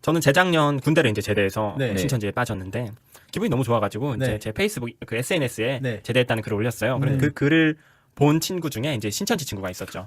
저는 재작년 군대를 이제 제대해서 네. 신천지에 빠졌는데 기분이 너무 좋아가지고 네. 이제 제 페이스북 그 SNS에 네. 제대했다는 글을 올렸어요. 그런데 그 글을 본 친구 중에 이제 신천지 친구가 있었죠.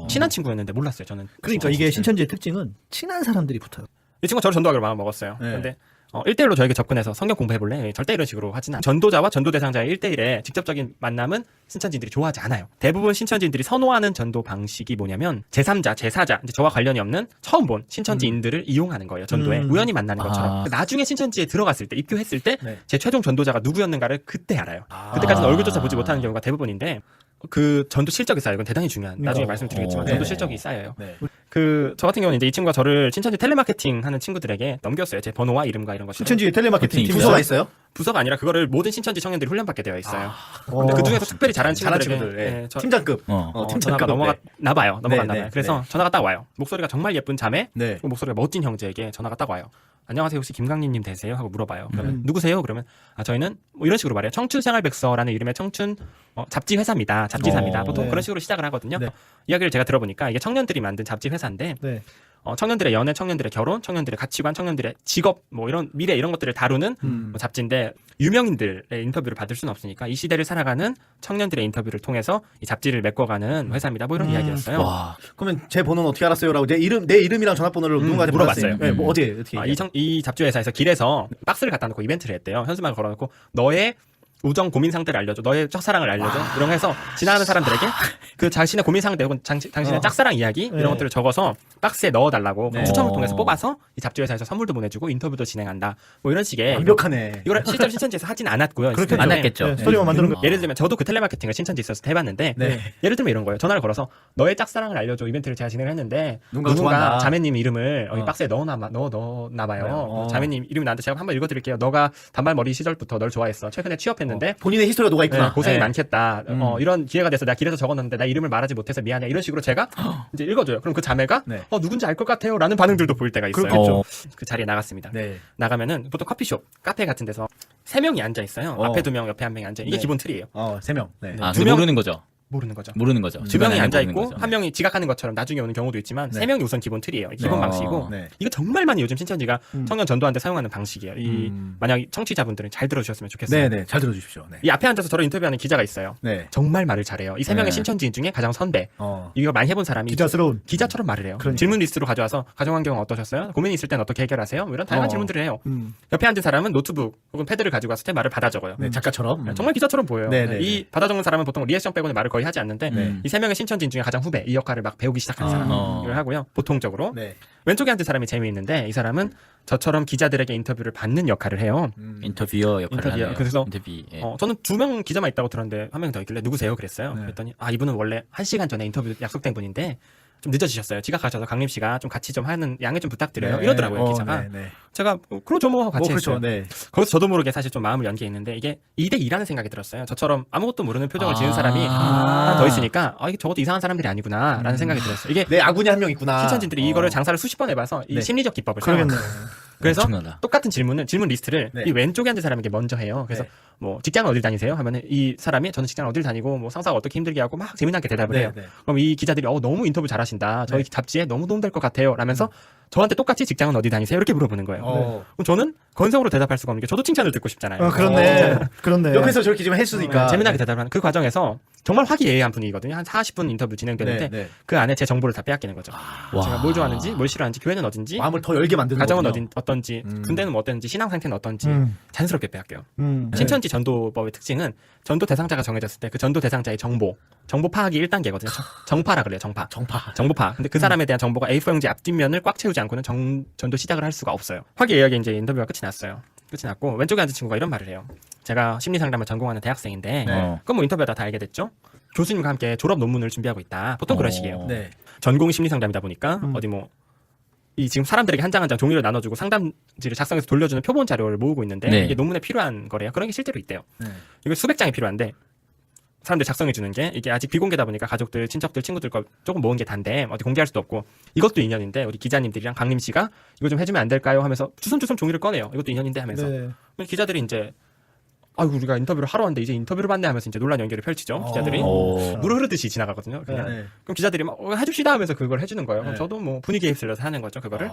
친한 친구였는데 몰랐어요. 저는 그러니까 이게 신천지의 특징은 친한 사람들이 붙어요. 이 친구가 저를 전도하기로 마음 먹었어요. 네. 그런데 1대1로 저에게 접근해서 성경 공부해볼래? 절대 이런 식으로 하진 않아요. 전도자와 전도 대상자의 1대1의 직접적인 만남은 신천지인들이 좋아하지 않아요. 대부분 신천지인들이 선호하는 전도 방식이 뭐냐면 제3자, 제4자, 이제 저와 관련이 없는 처음 본 신천지인들을 이용하는 거예요. 전도에. 우연히 만나는 것처럼. 나중에 신천지에 들어갔을 때, 입교했을 때 제 최종 전도자가 누구였는가를 그때 알아요. 그때까지는 얼굴조차 보지 못하는 경우가 대부분인데 그 전도 실적이 쌓여요. 이건 대단히 중요한. 나중에 말씀드리겠지만 전도 실적이 쌓여요. 저 같은 경우는 이제 이 친구가 저를 신천지 텔레마케팅 하는 친구들에게 넘겼어요. 제 번호와 이름과 이런 것을. 신천지 텔레마케팅 부서가 있어요? 부서가 아니라 그거를 모든 신천지 청년들이 훈련받게 되어 있어요. 근데 그 중에서 특별히 잘하는 친구들에게 팀장급. 전화가 넘어갔나 봐요. 넘어갔나 네, 봐요. 그래서 전화가 딱 와요. 목소리가 정말 예쁜 자매, 네. 목소리가 멋진 형제에게 전화가 딱 와요. 안녕하세요. 혹시 김강림님 되세요? 하고 물어봐요. 그러면 누구세요? 그러면 저희는 뭐 이런 식으로 말해요. 청춘생활백서라는 이름의 청춘 잡지 회사입니다. 잡지사입니다. 보통 그런 식으로 시작을 하거든요. 이야기를 제가 들어보니까 이게 청년들이 만든 잡지 회사인데 청년들의 연애, 청년들의 결혼, 청년들의 가치관, 청년들의 직업, 뭐 이런 미래 이런 것들을 다루는 잡지인데 유명인들의 인터뷰를 받을 수는 없으니까 이 시대를 살아가는 청년들의 인터뷰를 통해서 이 잡지를 메꿔가는 회사입니다. 뭐 이런 이야기였어요. 와. 그러면 제 번호는 어떻게 알았어요라고 내 이름이랑 전화번호를 누군가한테 물어봤어요. 네, 뭐 어떻게 이 잡지 회사에서 길에서 박스를 갖다 놓고 이벤트를 했대요. 현수막을 걸어놓고 너의 우정 고민 상태를 알려줘. 너의 짝사랑을 알려줘. 이런 거 해서 지나가는 사람들에게 그 자신의 고민 상태 혹은 당신의 짝사랑 이야기 이런 것들을 적어서 박스에 넣어달라고 추첨을 통해서 뽑아서 이 잡지 회사에서 선물도 보내주고 인터뷰도 진행한다. 뭐 이런 식의. 완벽하네. 이걸 실제로 신천지에서 하진 않았고요. 안 했겠죠. 스토리만 만드는 거. 예를 들면 저도 그 텔레마케팅을 신천지 있어서 해봤는데 예를 들면 이런 거예요. 전화를 걸어서 너의 짝사랑을 알려줘 이벤트를 제가 진행을 했는데 누군가 자매님 이름을 이 박스에 넣어놔 봐요. 자매님 이름이 나한테 제가 한번 읽어드릴게요. 너가 단발머리 시절부터 널 좋아했어. 최근에 취업했는데 본인의 히스토리가 녹아 있구나. 고생이 많겠다. 이런 기회가 돼서 내가 길에서 적었는데 나 이름을 말하지 못해서 미안해. 이런 식으로 제가 이제 읽어줘요. 그럼 그 자매가 누군지 알 것 같아요. 라는 반응들도 보일 때가 있어요. 그렇겠죠. 그 자리에 나갔습니다. 나가면은 보통 커피숍, 카페 같은 데서 3명이 앉아 있어요. 앞에 2명, 옆에 1명이 앉아. 이게 기본 틀이에요. 3명. 근데 모르는 거죠. 모르는 거죠. 2명이 앉아 있고 거죠. 1명이 지각하는 것처럼 나중에 오는 경우도 있지만 3명이 우선 기본 틀이에요. 기본 방식이고 이거 정말 많이 요즘 신천지가 청년 전도하는데 사용하는 방식이에요. 만약 청취자분들은 잘 들어주셨으면 좋겠어요. 네, 잘 들어주십시오. 이 앞에 앉아서 저를 인터뷰하는 기자가 있어요. 정말 말을 잘해요. 이 3명의 신천지인 중에 가장 선배. 이거 많이 해본 사람이 기자스러운 기자처럼 말을 해요. 질문 리스트로 가져와서 가정환경은 어떠셨어요? 고민이 있을 땐 어떻게 해결하세요? 뭐 이런 다양한 질문들을 해요. 옆에 앉은 사람은 노트북 혹은 패드를 가지고 와서 제 말을 받아 적어요. 작가처럼. 정말 기자처럼 보여요. 네. 이 받아 적는 사람은 보통 리액션 빼고는 말을 거의 하지 않는데 이 3명의 신천지인 중에 가장 후배, 이 역할을 막 배우기 시작한 사람을 하고요. 보통적으로 왼쪽에 앉은 사람이 재미있는데 이 사람은 저처럼 기자들에게 인터뷰를 받는 역할을 해요. 인터뷰어 역할을 하네요. 그래서 예. 저는 2명 기자만 있다고 들었는데 한 명 더 있길래 누구세요? 그랬어요. 그랬더니 이분은 원래 1시간 전에 인터뷰 약속된 분인데 좀 늦어지셨어요. 지각하셔서 강림 씨가 좀 같이 좀 하는 양해 좀 부탁드려요. 이러더라고요, 기자가. 제가 그러죠 뭐 하고 같이 했어요. 거기서 저도 모르게 사실 좀 마음을 연 게 있는데 이게 2대2라는 생각이 들었어요. 저처럼 아무것도 모르는 표정을 지은 사람이 하나 더 있으니까 이게 적어도 이상한 사람들이 아니구나 라는 생각이 들었어요. 이게 내 아군이 한 명 있구나. 신천지들이 이거를 장사를 수십 번 해봐서 이 심리적 기법을 사용해요. 그래서 엄청나다. 똑같은 질문 리스트를 이 왼쪽에 앉은 사람에게 먼저 해요. 그래서 뭐 직장은 어딜 다니세요? 하면은 이 사람이 저는 직장을 어딜 다니고 뭐 상사가 어떻게 힘들게 하고 막 재미나게 대답을 해요. 그럼 이 기자들이 너무 인터뷰 잘하신다. 저희 잡지에 너무 도움될 것 같아요. 라면서 저한테 똑같이 직장은 어디 다니세요? 이렇게 물어보는 거예요. 그럼 저는 건성으로 대답할 수가 없는 게 저도 칭찬을 듣고 싶잖아요. 그렇네. 옆에서 저렇게 지금 했으니까. 재미나게 대답을 하는 그 과정에서 정말 화기애애한 분위기거든요. 한 40분 인터뷰 진행되는데 그 안에 제 정보를 다 빼앗기는 거죠. 제가 뭘 좋아하는지, 뭘 싫어하는지, 교회는 어딘지, 마음을 더 열게 만드는 가정은 거군요. 어떤지, 군대는 뭐 어떤지, 신앙 상태는 어떤지 자연스럽게 빼앗겨요. 신천지 전도법의 특징은 전도 대상자가 정해졌을 때 그 전도 대상자의 정보 파악이 1단계거든요. 정파라 그래요. 정보파. 근데 그 사람에 대한 정보가 A4용지 앞뒷면을 꽉 채우지 않고는 전도 시작을 할 수가 없어요. 화기애애하게 이제 인터뷰가 끝이 났어요. 끝이 났고 왼쪽에 앉은 친구가 이런 말을 해요. 제가 심리상담을 전공하는 대학생인데 그건 뭐 인터뷰하다 다 알게 됐죠. 교수님과 함께 졸업 논문을 준비하고 있다. 보통 그런 식이에요. 전공 심리상담이다 보니까 어디 뭐 이 지금 사람들에게 한 장 한 장 종이를 나눠주고 상담지를 작성해서 돌려주는 표본 자료를 모으고 있는데 이게 논문에 필요한 거래요. 그런 게 실제로 있대요. 이거 수백 장이 필요한데 사람들이 작성해 주는 게 이게 아직 비공개다 보니까 가족들, 친척들, 친구들 거 조금 모은 게 단데 어디 공개할 수도 없고 이것도 인연인데 우리 기자님들이랑 강림 씨가 이거 좀 해주면 안 될까요? 하면서 주섬주섬 종이를 꺼내요. 이것도 인연인데 하면서 기자들이 이제 우리가 인터뷰를 하러 왔는데 이제 인터뷰를 받네 하면서 이제 논란 연결을 펼치죠. 기자들이. 물 흐르듯이 지나가거든요. 그냥. 네. 그럼 기자들이 막 해줍시다 하면서 그걸 해주는 거예요. 그럼 네. 저도 뭐 분위기에 휩쓸려서 하는 거죠. 그거를.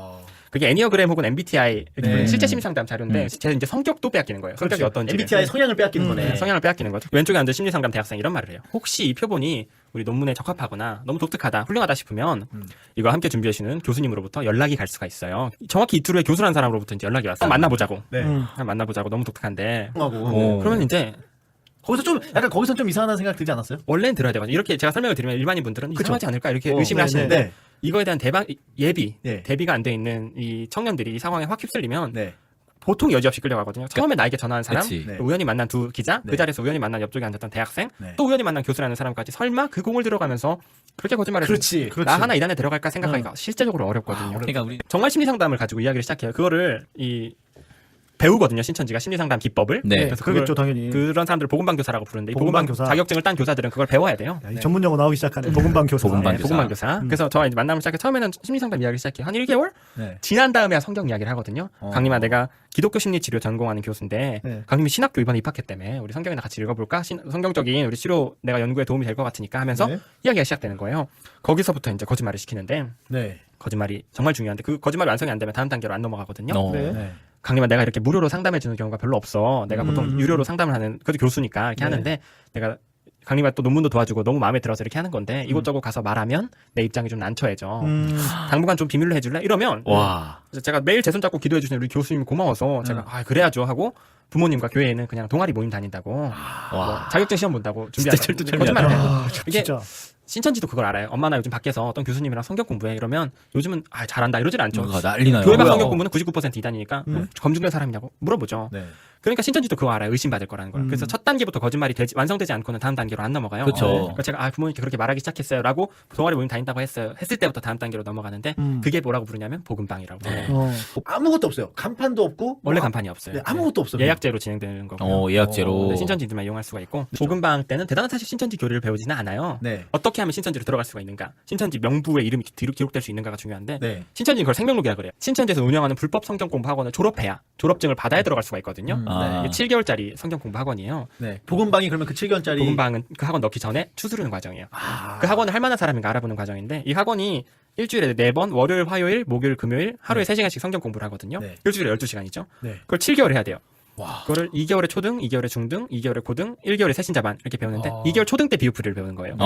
그게 애니어그램 혹은 MBTI 네. 실제 심리상담 자료인데 제 이제 성격도 빼앗기는 거예요. 성격이 그렇죠. 어떤지. MBTI 성향을 빼앗기는 거네. 성향을 빼앗기는 거죠. 왼쪽에 앉은 심리상담 대학생 이런 말을 해요. 혹시 이 표본이 우리 논문에 적합하거나 너무 독특하다, 훌륭하다 싶으면 이거 함께 준비해주는 교수님으로부터 연락이 갈 수가 있어요. 정확히 이틀 후에 교수라는 사람으로부터 이제 연락이 왔어요. 만나보자고. 네. 만나보자고. 너무 독특한데. 하고. 그러면 이제 거기서 좀 약간 거기서 좀 이상하다는 생각 들지 않았어요? 원래는 들어야 되거든요. 이렇게 제가 설명을 드리면 일반인 분들은 이상하지 않을까 이렇게 의심을 하시는데 네. 이거에 대한 예비, 네. 대비가 안 돼 있는 이 청년들이 이 상황에 확 휩쓸리면 네. 보통 여지없이 끌려가거든요. 처음에 나에게 전화한 사람, 그치. 네. 우연히 만난 두 기자, 네. 그 자리에서 우연히 만난 옆쪽에 앉았던 대학생, 네. 또 우연히 만난 교수라는 사람까지 설마 그 공을 들어가면서 그렇게 거짓말해서 그렇지. 나 하나 이단에 들어갈까 생각하기가 실제적으로 어렵거든요. 그러니까 우리 정말 심리상담을 가지고 이야기를 시작해요. 그거를 배우거든요. 신천지가 심리상담 기법을. 네. 그래서 그러겠죠, 당연히. 그런 사람들 보건반 교사라고 부르는데 이 보건반 보건반 교사. 자격증을 딴 교사들은 그걸 배워야 돼요. 야, 이 전문 용어 나오기 시작하네. 보건반 교사. 보건반 네, 교사. 보건반 교사. 그래서 저와 이제 만남을 시작해 처음에는 심리상담 이야기를 시작해요. 한 1개월 네. 지난 다음에야 성경 이야기를 하거든요. 강림아, 내가 기독교 심리 치료 전공하는 교수인데 네. 강림이 신학교 이번에 입학했다며 우리 성경이나 같이 읽어볼까? 성경적인 우리 치료 내가 연구에 도움이 될 것 같으니까 하면서 네. 이야기가 시작되는 거예요. 거기서부터 이제 거짓말을 시키는데 네. 거짓말이 정말 중요한데 그 거짓말이 완성이 안 되면 다음 단계로 안 넘어가거든요. 네. 네. 강림아, 내가 이렇게 무료로 상담해주는 경우가 별로 없어. 내가 보통 유료로 상담을 하는, 그래도 교수니까 이렇게 네. 하는데, 내가 강림아 또 논문도 도와주고 너무 마음에 들어서 이렇게 하는 건데, 이곳저곳 가서 말하면 내 입장이 좀 난처해져. 당분간 좀 비밀로 해줄래? 이러면, 와. 그래서 제가 매일 제 손잡고 기도해주시는 우리 교수님이 고마워서 제가, 그래야죠 하고, 부모님과 교회에는 그냥 동아리 모임 다닌다고, 뭐 와. 자격증 시험 본다고 준비하는 철두철미하다. 거짓말을 해요. 아, 이게 진짜. 신천지도 그걸 알아요. 엄마 나 요즘 밖에서 어떤 교수님이랑 성경 공부해. 이러면 요즘은 잘한다 이러질 않죠. 난리나요. 교회가 뭐야. 성경 공부는 99% 이단이니까 검증된 사람이냐고 물어보죠. 네. 그러니까 신천지도 그거 알아요. 의심받을 거라는 걸. 그래서 첫 단계부터 거짓말이 완성되지 않고는 다음 단계로 안 넘어가요. 그쵸. 그러니까 제가 부모님께 그렇게 말하기 시작했어요라고 동아리 모임 다닌다고 했을 때부터 다음 단계로 넘어가는데 그게 뭐라고 부르냐면 복음방이라고 불러요. 아무것도 없어요. 간판도 없고 원래 간판이 없어요. 네, 아무것도 없어요. 예약제로 진행되는 거고요. 예약제로. 네, 신천지들만 이용할 수가 있고 복음방 때는 대단한 사실 신천지 교리를 배우지는 않아요. 네. 어떻게 하면 신천지로 들어갈 수가 있는가? 신천지 명부에 이름이 기록될 수 있는가가 중요한데 네. 신천지는 그걸 생명록이라 그래요. 신천지에서 운영하는 불법 성경 공부 학원을 졸업해야 졸업증을 받아야 들어갈 수가 있거든요. 아. 이게 7개월짜리 성경 공부 학원이에요. 네. 복음방이 그러면 그 7개월짜리 복음방은 그 학원 넣기 전에 추스르는 과정이에요. 그 학원을 할 만한 사람인가 알아보는 과정인데 이 학원이 일주일에 4번 월요일, 화요일, 목요일, 금요일 하루에 3시간씩 성경 공부를 하거든요. 네. 일주일에 12시간이죠. 네. 그걸 7개월 해야 돼요. 와. 그거를 2개월에 초등, 2개월에 중등, 2개월에 고등, 1개월에 새신자반 이렇게 배우는데 2개월 초등 때 비유풀이를 배우는 거예요.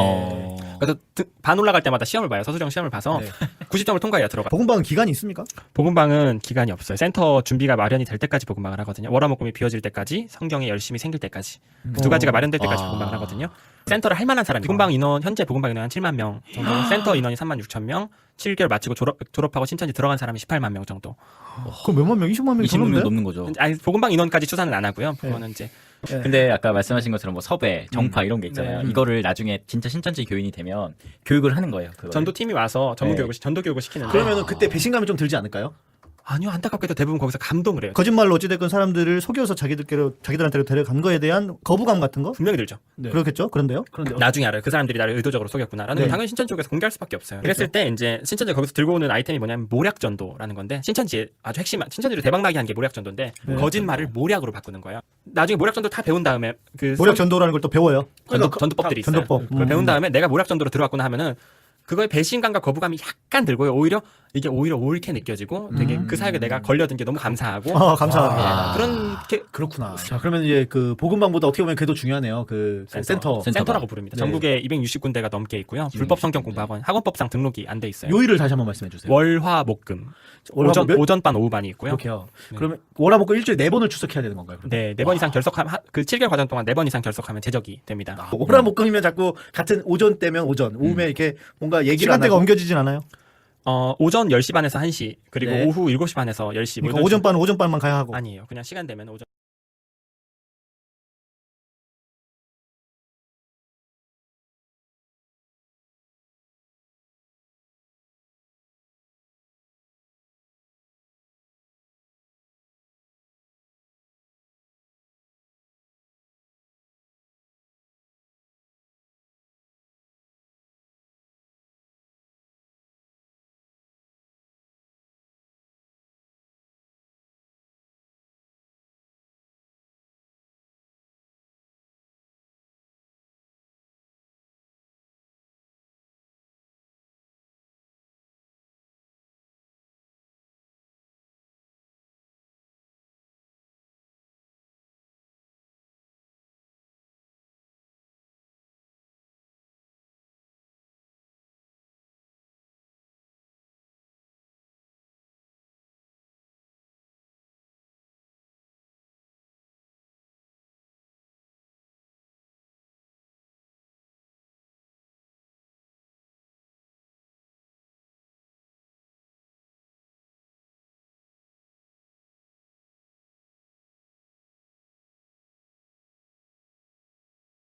그래서 반 올라갈 때마다 시험을 봐요. 서술형 시험을 봐서 네. 90점을 통과해야 들어가. 보건방은 기간이 있습니까? 복음방은 기간이 없어요. 센터 준비가 마련이 될 때까지 복음방을 하거든요. 월화목금이 비워질 때까지, 성경에 열심히 생길 때까지. 그 두 가지가 마련될 때까지 복음방을 하거든요. 센터를 할 만한 사람이 복음방 인원 현재 복음방 인원 한 7만 명 정도, 센터 인원이 3만 6천 명, 7개월 마치고 졸업하고 신천지 들어간 사람이 18만 명 정도. 그럼 몇만 명? 20만 명이 20명 넘는데? 넘는 거죠. 아니 복음방 인원까지 추산은 안 하고요. 그거는 이제 근데 아까 말씀하신 것처럼 뭐 섭외, 정파 이런 게 있잖아요. 이거를 나중에 진짜 신천지 교인이 되면 교육을 하는 거예요. 그거를. 전도팀이 와서 전도 교육을 시키는데 그러면은 그때 배신감이 좀 들지 않을까요? 아니요, 안타깝게도 대부분 거기서 감동을 해요. 거짓말로 어찌됐건 사람들을 속여서 자기들한테로 데려간 거에 대한 거부감 같은 거? 분명히 들죠. 네. 그렇겠죠? 그런데요? 그런데 나중에 알아요. 그 사람들이 나를 의도적으로 속였구나라는 건 네. 당연히 신천지 쪽에서 공개할 수밖에 없어요. 그랬을 때 이제 신천지 거기서 들고 오는 아이템이 뭐냐면 모략전도라는 건데 신천지의 아주 핵심, 신천지를 대박나게 한 게 모략전도인데 거짓말을 모략으로 바꾸는 거예요. 나중에 모략전도 다 배운 다음에 그 모략 전도라는 걸 또 배워요. 전도법들이 있어요. 전도법. 그걸 배운 다음에 내가 모략전도로 들어왔구나 하면은 그거에 배신감과 거부감이 약간 들고요. 오히려 이게 옳게 느껴지고 되게 그 사역에 내가 걸려든 게 너무 감사하고 감사합니다. 그런 게 그렇구나. 자, 그러면 이제 그 복음방보다 어떻게 보면 그게 더 중요하네요. 그 센터. 센터라고 부릅니다. 네. 전국에 260군데가 넘게 있고요. 불법 성경 공부학원, 학원법상 등록이 안 돼 있어요. 요일을 다시 한번 말씀해 주세요. 월화목금. 월화, 몇- 오전반, 오후반이 있고요. 그렇게요. 그러면 월화목금 일주일에 4번을 출석해야 되는 건가요? 그러면? 네, 4번 이상 결석하면 그 7개월 과정 동안 4번 이상 결석하면 제적이 됩니다. 월화목금이면 자꾸 같은 오전 때면 오전, 오후면 이렇게 뭔가 얘기를 안 시간대가 하고 옮겨지진 않아요? 오전 10시 반에서 1시, 그리고 네. 오후 7시 반에서 10시. 그러니까 오전반은 오전반만 가야 하고. 아니에요. 그냥 시간 되면 오전